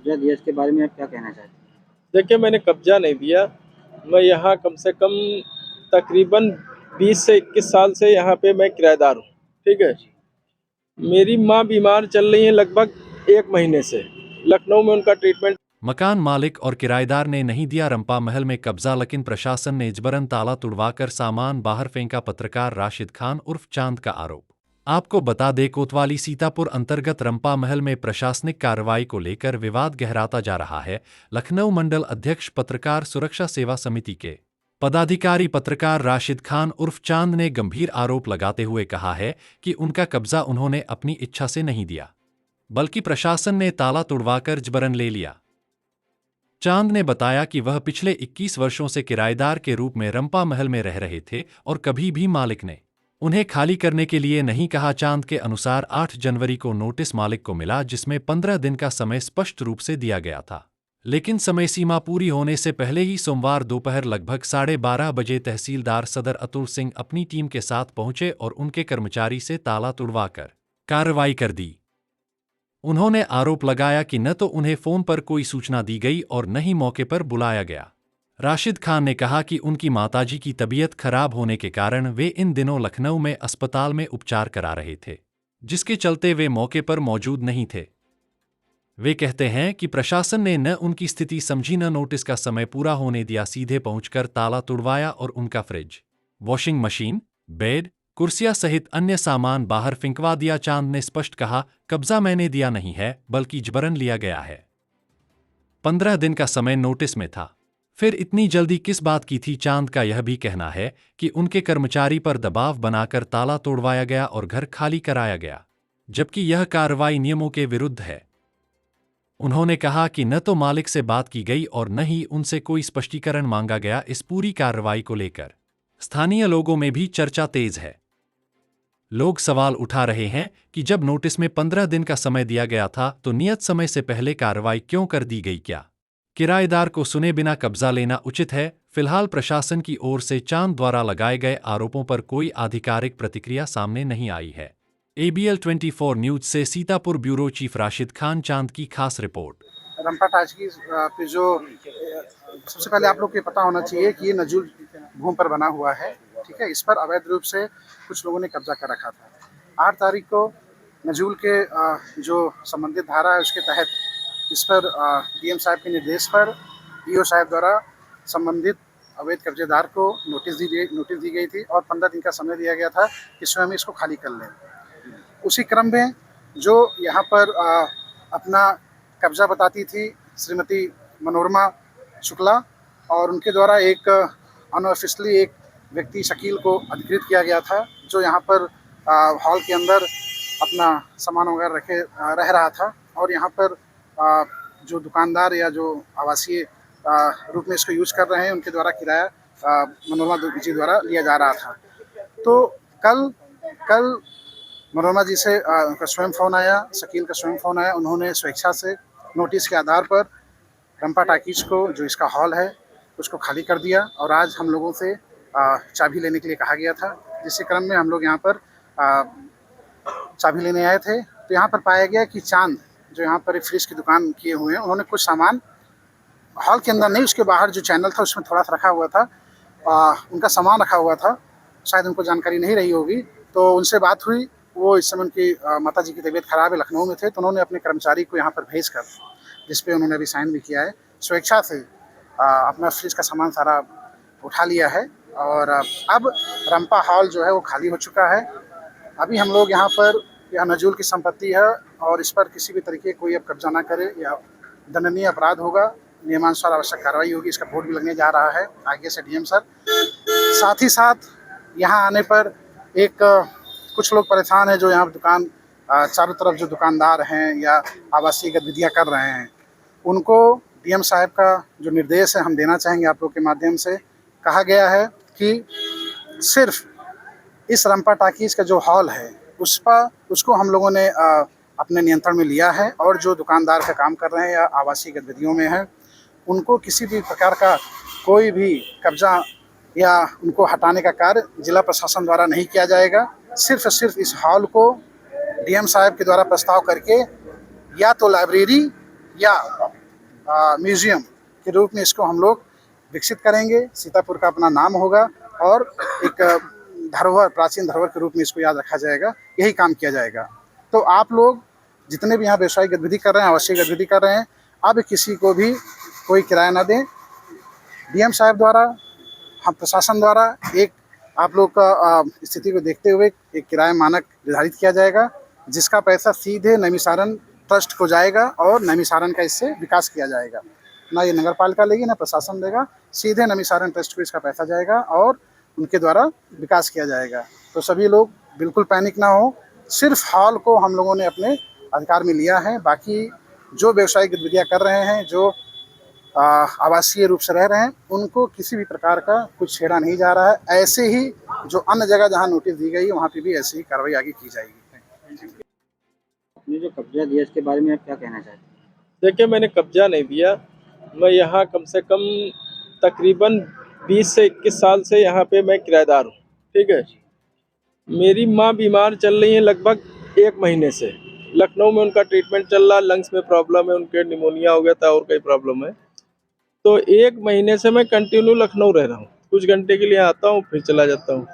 कब्ज़ा दिया इसके बारे में आप क्या कहना चाहते हैं? देखिए, मैंने कब्ज़ा नहीं दिया। मैं यहाँ कम से कम तकरीबन 20 से 21 साल से यहाँ पे मैं किराएदार हूँ, ठीक है? मेरी माँ बीमार चल रही हैं लगभग 1 महीने से। लखनऊ में उनका ट्रीटमेंट। मकान मालिक और किराएदार ने नहीं दिया रंपा महल में कब्जा, लेकिन प्रशासन ने इजबरन ताला तुड़वाकर सामान बाहर फेंका। पत्रकार राशिद खान उर्फ चांद का आरोप। आपको बता दें, कोतवाली सीतापुर अंतर्गत रंपा महल में प्रशासनिक कार्रवाई को लेकर विवाद गहराता जा रहा है। लखनऊ मंडल अध्यक्ष पत्रकार सुरक्षा सेवा समिति के पदाधिकारी पत्रकार राशिद खान उर्फ चांद ने गंभीर आरोप लगाते हुए कहा है कि उनका कब्जा उन्होंने अपनी इच्छा से नहीं दिया, बल्कि प्रशासन ने ताला तुड़वाकर जबरन ले लिया। चांद ने बताया कि वह पिछले 21 वर्षों से किराएदार के रूप में रंपा महल में रह रहे थे और कभी भी मालिक ने उन्हें खाली करने के लिए नहीं कहा। चांद के अनुसार 8 जनवरी को नोटिस मालिक को मिला, जिसमें 15 दिन का समय स्पष्ट रूप से दिया गया था, लेकिन समय सीमा पूरी होने से पहले ही सोमवार दोपहर लगभग 12:30 बजे तहसीलदार सदर अतुल सिंह अपनी टीम के साथ पहुंचे और उनके कर्मचारी से ताला तुड़वाकर कार्रवाई कर दी। उन्होंने आरोप लगाया कि न तो उन्हें फोन पर कोई सूचना दी गई और न ही मौके पर बुलाया गया। राशिद खान ने कहा कि उनकी माताजी की तबीयत खराब होने के कारण वे इन दिनों लखनऊ में अस्पताल में उपचार करा रहे थे, जिसके चलते वे मौके पर मौजूद नहीं थे। वे कहते हैं कि प्रशासन ने न उनकी स्थिति समझी, न नोटिस का समय पूरा होने दिया। सीधे पहुंचकर ताला तुड़वाया और उनका फ्रिज, वॉशिंग मशीन, बेड, कुर्सियां सहित अन्य सामान बाहर फिंकवा दिया। चांद ने स्पष्ट कहा, कब्जा मैंने दिया नहीं है, बल्कि जबरन लिया गया है। 15 दिन का समय नोटिस में था, फिर इतनी जल्दी किस बात की थी? चांद का यह भी कहना है कि उनके कर्मचारी पर दबाव बनाकर ताला तोड़वाया गया और घर खाली कराया गया, जबकि यह कार्रवाई नियमों के विरुद्ध है। उन्होंने कहा कि न तो मालिक से बात की गई और न ही उनसे कोई स्पष्टीकरण मांगा गया। इस पूरी कार्रवाई को लेकर स्थानीय लोगों में भी चर्चा तेज है। लोग सवाल उठा रहे हैं कि जब नोटिस में 15 दिन का समय दिया गया था, तो नियत समय से पहले कार्रवाई क्यों कर दी गई? क्या किराएदार को सुने बिना कब्जा लेना उचित है? फिलहाल प्रशासन की ओर से चांद द्वारा लगाए गए आरोपों पर कोई आधिकारिक प्रतिक्रिया सामने नहीं आई है। ABL 24 न्यूज से सीतापुर ब्यूरो चीफ राशिद खान, चांद की खास रिपोर्ट। रंपा टाजकी पे जो सबसे पहले आप लोग को पता होना चाहिए कि ये नजूल भूमि पर बना हुआ है, ठीक है। इस पर अवैध रूप से कुछ लोगों ने कब्जा कर रखा था। 8 तारीख को नजूल के जो संबंधित धारा है उसके तहत इस पर DM साहब के निर्देश पर EO साहब द्वारा संबंधित अवैध कब्जेदार को नोटिस दी गई थी और 15 दिन का समय दिया गया था कि स्वयं इसको खाली कर लें। उसी क्रम में जो यहाँ पर अपना कब्जा बताती थी श्रीमती मनोरमा शुक्ला, और उनके द्वारा एक अनऑफिशियली एक व्यक्ति शकील को अधिकृत किया गया था, जो यहाँ पर हॉल के अंदर अपना सामान वगैरह रखे रह रहा था। और यहाँ पर जो दुकानदार या जो आवासीय रूप में इसको यूज कर रहे हैं, उनके द्वारा किराया मनोरमा जी द्वारा लिया जा रहा था। तो कल मनोरमा जी से उनका स्वयं फ़ोन आया, शकील का स्वयं फ़ोन आया। उन्होंने स्वेच्छा से नोटिस के आधार पर रंपा टाकीज को, जो इसका हॉल है, उसको खाली कर दिया। और आज हम लोगों से चाबी लेने के लिए कहा गया था, जिसके क्रम में हम लोग यहाँ पर चाबी लेने आए थे। तो यहाँ पर पाया गया कि चांद, जो यहाँ पर एक फ्रिज की दुकान किए हुए हैं, उन्होंने कुछ सामान हॉल के अंदर नहीं, उसके बाहर जो चैनल था उसमें थोड़ा सा रखा हुआ था, उनका सामान रखा हुआ था। शायद उनको जानकारी नहीं रही होगी, तो उनसे बात हुई। वो इस समय उनकी माता जी की तबीयत खराब है, लखनऊ में थे, तो उन्होंने अपने कर्मचारी को यहाँ पर भेजकर, जिस पे उन्होंने अभी साइन भी किया है, स्वेच्छा से अपना फ्रिज का सामान सारा उठा लिया है। और अब रंपा हॉल जो है वो खाली हो चुका है। अभी हम लोग यहाँ पर, यह नजूल की संपत्ति है और इस पर किसी भी तरीके कोई अब कब्जा ना करे, या दंडनीय अपराध होगा, नियमानुसार आवश्यक कार्रवाई होगी। इसका बोर्ड भी लगने जा रहा है आगे से DM सर। साथ ही साथ यहाँ आने पर कुछ लोग परेशान हैं, जो यहाँ दुकान चारों तरफ जो दुकानदार हैं या आवासीय गतिविधियाँ कर रहे हैं, उनको DM साहब का जो निर्देश है हम देना चाहेंगे आप लोग के माध्यम से। कहा गया है कि सिर्फ इस रंपा टाकीज का जो हॉल है उसको हम लोगों ने अपने नियंत्रण में लिया है, और जो दुकानदार का काम कर रहे हैं या आवासीय गतिविधियों में हैं, उनको किसी भी प्रकार का कोई भी कब्जा या उनको हटाने का कार्य जिला प्रशासन द्वारा नहीं किया जाएगा। सिर्फ इस हॉल को DM साहब के द्वारा प्रस्ताव करके या तो लाइब्रेरी या म्यूजियम के रूप में इसको हम लोग विकसित करेंगे। सीतापुर का अपना नाम होगा और एक धरोहर, प्राचीन धरोहर के रूप में इसको याद रखा जाएगा। यही काम किया जाएगा। तो आप लोग जितने भी यहाँ व्यवसायिक गतिविधि कर रहे हैं, आवश्यक गतिविधि कर रहे हैं, अब किसी को भी कोई किराया ना दें। डीएम साहब द्वारा, हम प्रशासन द्वारा एक आप लोग का स्थिति को देखते हुए एक किराया मानक निर्धारित किया जाएगा, जिसका पैसा सीधे नैमिषारण्य ट्रस्ट को जाएगा और नैमिषारण्य का इससे विकास किया जाएगा। ना ये नगर पालिका लेगी, ना प्रशासन देगा, सीधे नैमिषारण्य ट्रस्ट को इसका पैसा जाएगा और उनके द्वारा विकास किया जाएगा। तो सभी लोग बिल्कुल पैनिक ना हो। सिर्फ हॉल को हम लोगों ने अपने अधिकार में लिया है। बाकी जो व्यवसायिक गतिविधियाँ कर रहे हैं, जो आवासीय रूप से रह रहे हैं, उनको किसी भी प्रकार का कुछ छेड़ा नहीं जा रहा है। ऐसे ही जो अन्य जगह जहाँ नोटिस दी गई है, वहाँ पे भी ऐसी ही कार्रवाई आगे की जाएगी। आपने जो कब्जा दिया इसके बारे में आप क्या कहना चाहते हैं? देखिए, मैंने कब्जा नहीं दिया। मैं यहाँ कम से कम तकरीबन 20 से 21 साल से यहाँ पे मैं किराएदार हूँ। ठीक है। मेरी माँ बीमार चल रही है लगभग 1 महीने से। लखनऊ में उनका ट्रीटमेंट चल रहा, लंग्स में प्रॉब्लम है, उनके निमोनिया हो गया था और कई प्रॉब्लम है। तो 1 महीने से मैं कंटिन्यू लखनऊ रह रहा हूँ। कुछ घंटे के लिए आता हूँ, फिर चला जाता हूँ।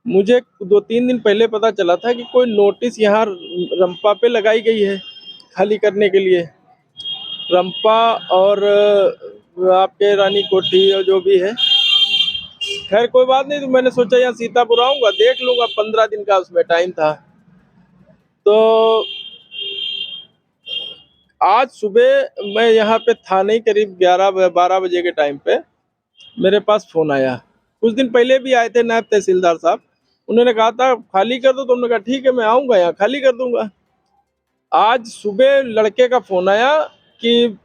मुझे 2-3 दिन पहले पता चला था कि कोई नोटिस यहाँ रंपा पे लगाई गई है खाली करने के लिए। रंपा और आपके रानी कोठी और जो भी है, खैर कोई बात नहीं। तो मैंने सोचा यहाँ सीतापुर आऊँगा, देख लूँगा। 15 दिन का उसमें टाइम था। तो आज सुबह मैं यहाँ पे था नहीं, करीब 11-12 बजे के टाइम पे मेरे पास फ़ोन आया। कुछ दिन पहले भी आए थे नायब तहसीलदार साहब, उन्होंने कहा था खाली कर दो। तो हमने कहा ठीक है, मैं आऊँगा, यहाँ खाली कर दूँगा। आज सुबह लड़के का फ़ोन आया कि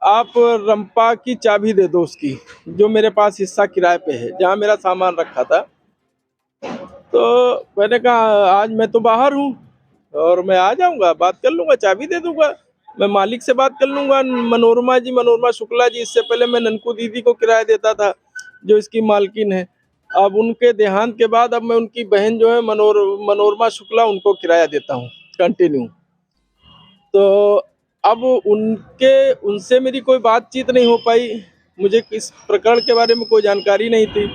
आप रंपा की चाबी दे दो उसकी, जो मेरे पास हिस्सा किराए पे है, जहाँ मेरा सामान रखा था। तो मैंने कहा आज मैं तो बाहर हूँ और मैं आ जाऊँगा, बात कर लूँगा, चाबी दे दूँगा। मैं मालिक से बात कर लूँगा, मनोरमा शुक्ला जी। इससे पहले मैं ननकू दीदी को किराया देता था, जो इसकी मालकिन है। अब उनके देहांत के बाद अब मैं उनकी बहन जो है मनोरमा शुक्ला, उनको किराया देता हूँ कंटिन्यू। तो अब उनसे मेरी कोई बातचीत नहीं हो पाई। मुझे इस प्रकरण के बारे में कोई जानकारी नहीं थी।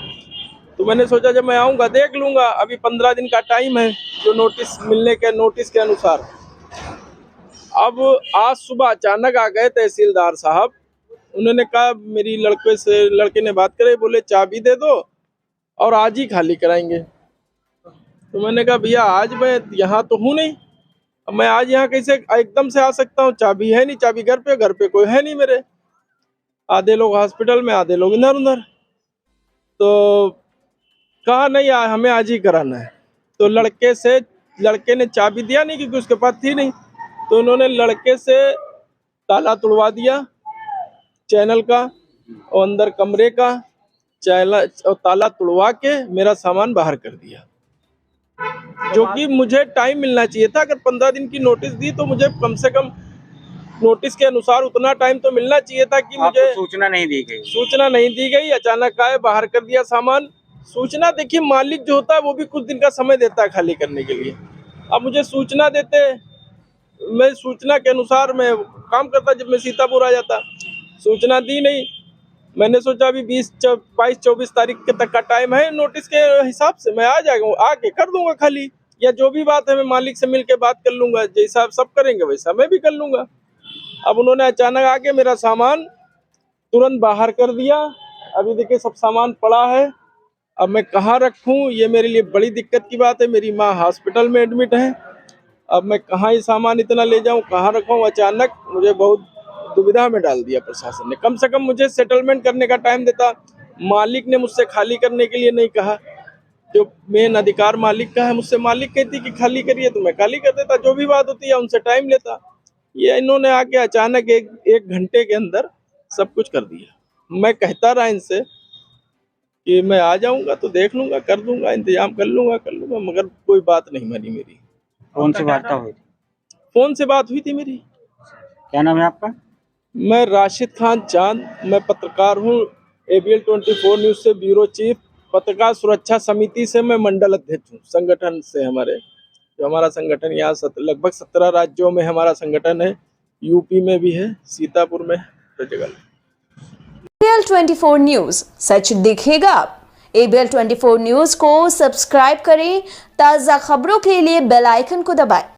तो मैंने सोचा जब मैं आऊँगा देख लूँगा। अभी 15 दिन का टाइम है जो नोटिस के अनुसार। अब आज सुबह अचानक आ गए तहसीलदार साहब। उन्होंने कहा, मेरी लड़के ने बात करे, बोले चाबी दे दो और आज ही खाली कराएंगे। तो मैंने कहा भैया आज मैं यहाँ तो हूँ नहीं, अब मैं आज यहाँ कैसे एकदम से आ सकता हूँ? चाबी है नहीं, चाबी घर पे कोई है नहीं मेरे। आधे लोग हॉस्पिटल में, आधे लोग इधर उधर। तो कहा नहीं, हमें आज ही कराना है। तो लड़के ने चाबी दिया नहीं, क्योंकि उसके पास थी नहीं। तो उन्होंने लड़के से ताला तुड़वा दिया चैनल का और अंदर कमरे का और ताला तुड़वा के मेरा सामान बाहर कर दिया, जो कि मुझे टाइम मिलना चाहिए था। अगर 15 दिन की नोटिस दी तो मुझे कम से कम नोटिस के अनुसार उतना टाइम तो मिलना चाहिए था कि मुझे सूचना नहीं दी गई। अचानक आए, बाहर कर दिया सामान। सूचना देखिए, मालिक जो होता है वो भी कुछ दिन का समय देता है खाली करने के लिए। अब मुझे सूचना देते, मैं सूचना के अनुसार मैं काम करता, जब मैं सीतापुर आ जाता। सूचना दी नहीं। मैंने सोचा अभी 22-24 तारीख के तक का टाइम है नोटिस के हिसाब से, मैं आ जाऊँगा, आके कर दूंगा खाली। या जो भी बात है मैं मालिक से मिल के बात कर लूँगा, जैसा सब करेंगे वैसा मैं भी कर लूँगा। अब उन्होंने अचानक आके मेरा सामान तुरंत बाहर कर दिया। अभी देखिए सब सामान पड़ा है। अब मैं कहाँ रखूँ, ये मेरे लिए बड़ी दिक्कत की बात है। मेरी माँ हॉस्पिटल में एडमिट है। अब मैं कहाँ ये सामान इतना ले जाऊँ, कहाँ रखूँ? अचानक मुझे बहुत दुविधा में डाल दिया प्रशासन ने। कम से कम मुझे सेटलमेंट करने का टाइम देता। मालिक ने मुझसे खाली करने के लिए नहीं कहा, जो मेन अधिकार मालिक का है। मुझसे मालिक कहती कि खाली करिए तो मैं खाली कर देता, जो भी बात होती है उनसे टाइम लेता। ये इन्होंने आके अचानक एक घंटे के अंदर सब कुछ कर दिया। मैं कहता रहा इनसे कि मैं आ जाऊंगा तो देख लूंगा, कर दूंगा, इंतजाम कर लूंगा, मगर कोई बात नहीं मानी मेरी। कौन सी वार्ता हुई थी? फोन से बात हुई थी मेरी। क्या नाम है आपका? मैं राशिद खान चांद, मैं पत्रकार हूँ। ABL 24 न्यूज़ से ब्यूरो चीफ, पत्रकार सुरक्षा समिति से मैं मंडल अध्यक्ष हूँ। संगठन से हमारा संगठन यहाँ लगभग 17 राज्यों में हमारा संगठन है। यूपी में भी है, सीतापुर में, हर जगह। ABL 24 न्यूज, सच दिखेगा अब। ABL 24 न्यूज को सब्सक्राइब करें, ताज़ा खबरों के लिए बेल आइकन को दबाएं।